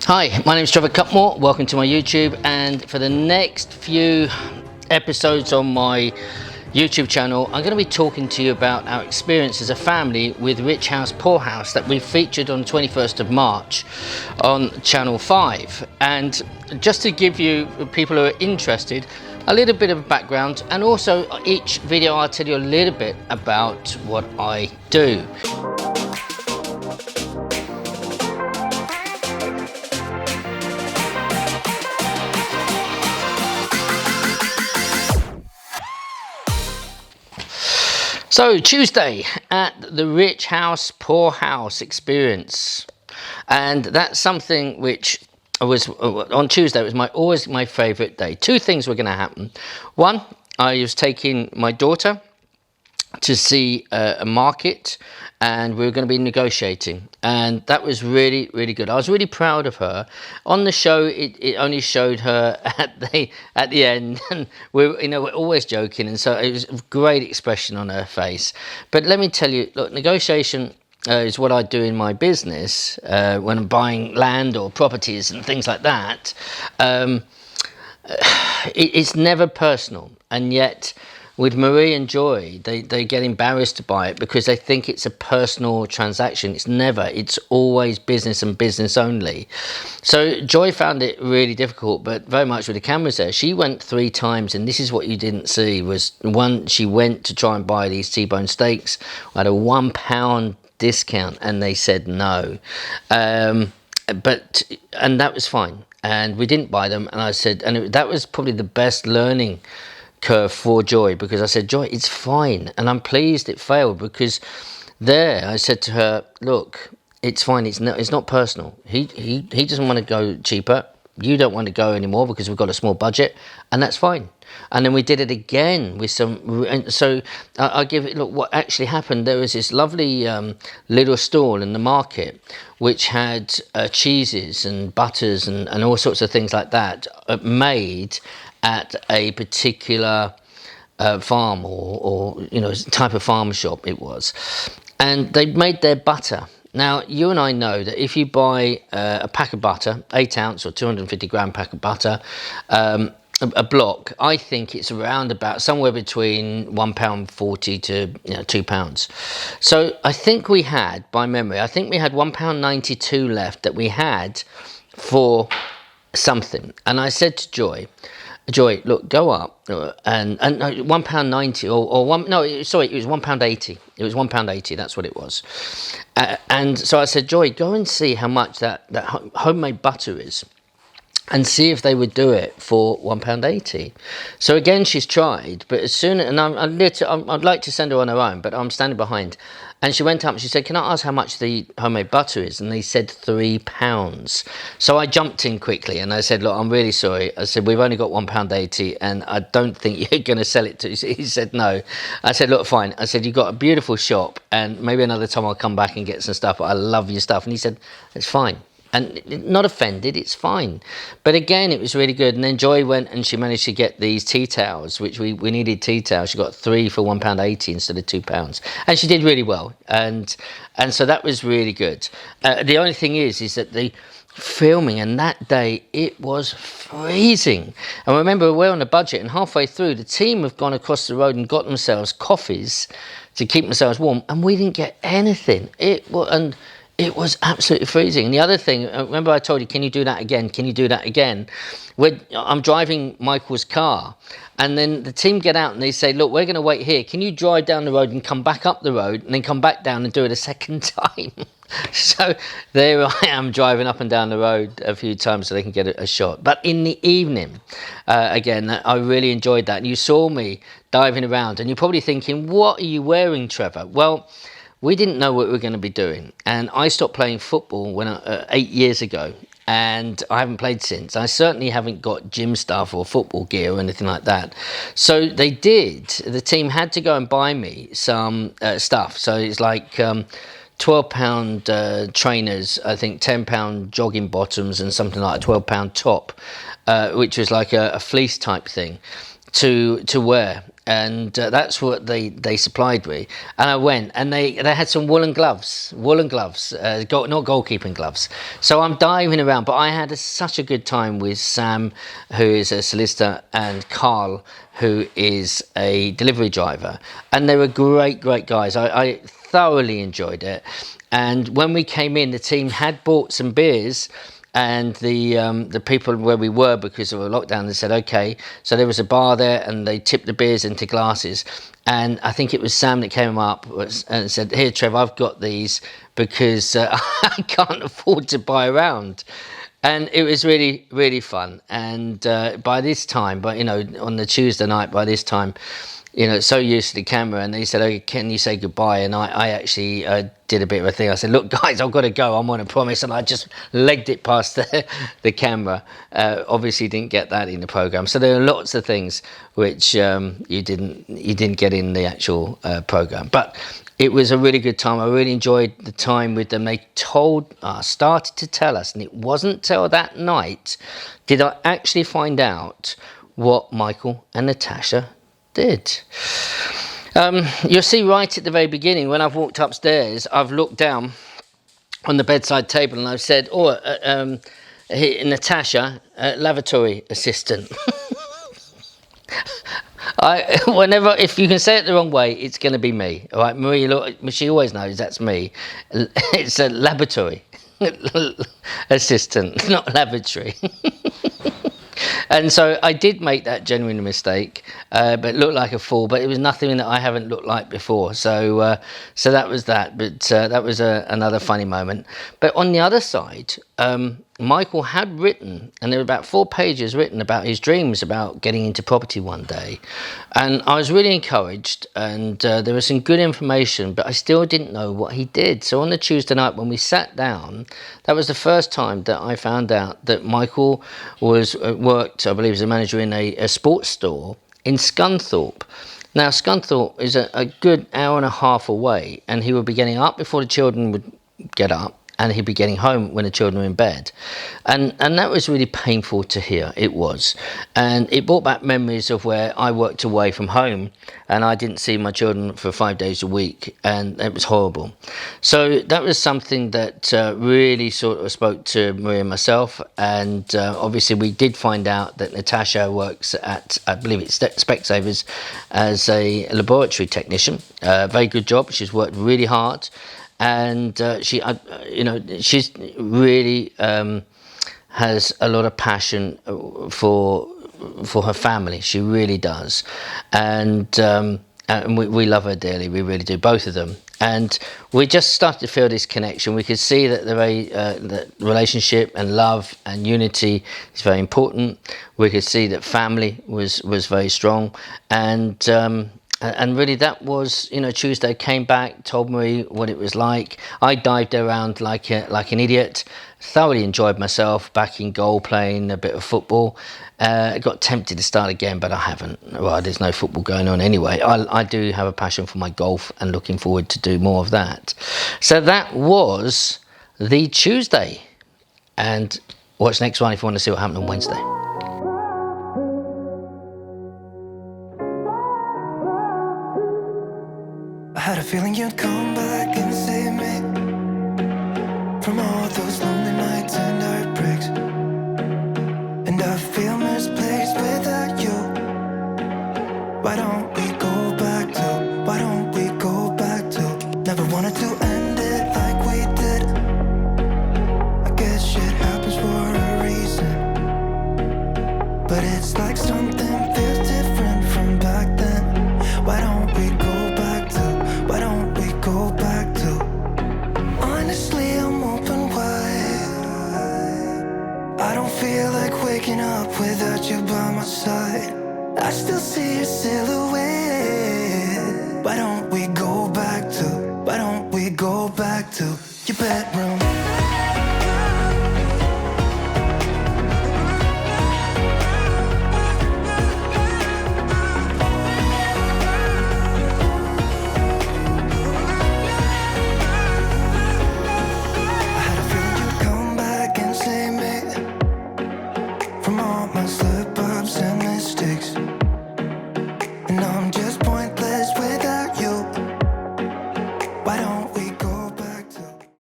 Hi, my name is Trevor Cutmore. Welcome to my YouTube, and for the next few episodes on my YouTube channel, I'm going to be talking to you about our experience as a family with Rich House Poor House that we featured on 21st of March on Channel 5. And just to give you, people who are interested, a little bit of background, and also each video I'll tell you a little bit about what I do. So Tuesday at the Rich House Poor House experience, and that's something which was on Tuesday. It was always my favourite day. Two things were going to happen. One, I was taking my daughter to see a market, and we were going to be negotiating, and that was really good. I was really proud of her. On the show, it only showed her at the end, and we're always joking, and so it was a great expression on her face. But let me tell you, look, negotiation is what I do in my business when I'm buying land or properties and things like that. It's never personal, and yet with Marie and Joy, they get embarrassed to buy it because they think it's a personal transaction. It's never. It's always business and business only. So Joy found it really difficult, but very much with the cameras there. She went 3 times, and this is what you didn't see, was one, she went to try and buy these T-bone steaks at a £1 discount, and they said no. And that was fine. And we didn't buy them, and I said, that was probably the best learning curve for Joy, because I said, Joy, it's fine, and I'm pleased it failed, because there I said to her, look, it's fine, it's not personal. He doesn't want to go cheaper, you don't want to go anymore because we've got a small budget, and that's fine. And then we did it again with some, and so I'll give it, look, what actually happened. There was this lovely little stall in the market which had cheeses and butters and all sorts of things like that made at a particular farm or type of farm shop it was, and they made their butter. Now you and I know that if you buy a pack of butter, 8 ounce or 250 gram pack of butter, a block, I think it's around about somewhere between £1.40 to £2. So I think we had, by memory, I think we had £1.92 left that we had for something. And I said to Joy, look, go up and £1.90 or one. No, sorry, it was £1.80. It was £1.80. That's what it was. And so I said, Joy, go and see how much that homemade butter is, and see if they would do it for £1.80. So again, she's tried, but as soon, and I'd like to send her on her own, but I'm standing behind. And she went up and she said, can I ask how much the homemade butter is? And they said £3. So I jumped in quickly and I said, look, I'm really sorry. I said, we've only got £1.80 and I don't think you're going to sell it to. He said, no. I said, look, fine. I said, you've got a beautiful shop, and maybe another time I'll come back and get some stuff, but I love your stuff. And he said, it's fine. And not offended, it's fine. But again, it was really good. And then Joy went and she managed to get these tea towels, which we needed tea towels. She got 3 for £1.80 instead of £2. And she did really well. And so that was really good. The only thing is that the filming, and that day it was freezing. And remember, we're on a budget, and halfway through, the team have gone across the road and got themselves coffees to keep themselves warm, and we didn't get anything. It was absolutely freezing. And the other thing, remember I told you, can you do that again? Can you do that again? I'm driving Michael's car, and then the team get out and they say, look, we're going to wait here. Can you drive down the road and come back up the road and then come back down and do it a second time? So there I am, driving up and down the road a few times so they can get a shot. But in the evening, again, I really enjoyed that. And you saw me diving around, and you're probably thinking, what are you wearing, Trevor? Well, we didn't know what we were going to be doing, and I stopped playing football 8 years ago, and I haven't played since. I certainly haven't got gym stuff or football gear or anything like that. So the team had to go and buy me some stuff. So it's like £12 trainers, I think £10 jogging bottoms, and something like a £12 top, which was like a fleece type thing to wear. and that's what they supplied me. And I went, and they had some woolen gloves, not goalkeeping gloves. So I'm diving around, but I had such a good time with Sam, who is a solicitor, and Carl, who is a delivery driver, and they were great guys. I thoroughly enjoyed it. And when we came in, the team had bought some beers, and the people where we were, because of a lockdown, they said okay. So there was a bar there, and they tipped the beers into glasses. And I think it was Sam that came up and said, "Here, Trev, I've got these because I can't afford to buy a round." And it was really fun. And by this time, on the Tuesday night, by this time, so used to the camera, and they said, "Oh, can you say goodbye?" And I actually did a bit of a thing. I said, "Look, guys, I've got to go. I'm on a promise," and I just legged it past the camera. Obviously, didn't get that in the program. So there are lots of things which you didn't get in the actual program, but it was a really good time. I really enjoyed the time with them. They started to tell us, and it wasn't till that night did I actually find out what Michael and Natasha did. You'll see right at the very beginning, when I've walked upstairs, I've looked down on the bedside table and I've said, Natasha, lavatory assistant. If you can say it the wrong way, it's going to be me. All right, Marie, look, she always knows that's me. It's a laboratory assistant, not lavatory. And so I did make that genuine mistake, but looked like a fool. But it was nothing that I haven't looked like before. So that was that. But that was another funny moment. But on the other side, Michael had written, and there were about 4 pages written about his dreams about getting into property one day. And I was really encouraged, and there was some good information, but I still didn't know what he did. So on the Tuesday night when we sat down, that was the first time that I found out that Michael worked, I believe, as a manager in a sports store in Scunthorpe. Now, Scunthorpe is a good hour and a half away, and he would be getting up before the children would get up, and he'd be getting home when the children were in bed. And that was really painful to hear, it was. And it brought back memories of where I worked away from home, and I didn't see my children for 5 days a week, and it was horrible. So that was something that really sort of spoke to Maria and myself, and obviously we did find out that Natasha works at, I believe it's Specsavers, as a laboratory technician. Very good job. She's worked really hard. And she's really has a lot of passion for her family. She really does, and we love her dearly. We really do, both of them. And we just started to feel this connection. We could see that the relationship and love and unity is very important. We could see that family was very strong, and really that was, Tuesday. Came back, told me what it was like. I dived around like an idiot, thoroughly enjoyed myself, back in goal, playing a bit of football. Got tempted to start again, but I haven't. Well, there's no football going on anyway. I do have a passion for my golf, and looking forward to do more of that. So that was the Tuesday. And watch next one if you want to see what happened on Wednesday. I had a feeling you'd come back and save me from all those lonely nights and heartbreaks. And I feel misplaced without you. Why don't we go back to, why don't we go back to? Never wanted to end it like we did. I guess shit happens for a reason, but it's like something feels different from back then. Why don't we go back to, why don't we go back to? Honestly, I'm open wide. I don't feel like waking up without you by my side. I still see your silhouette. Why don't we go back to, why don't we go back to your bedroom?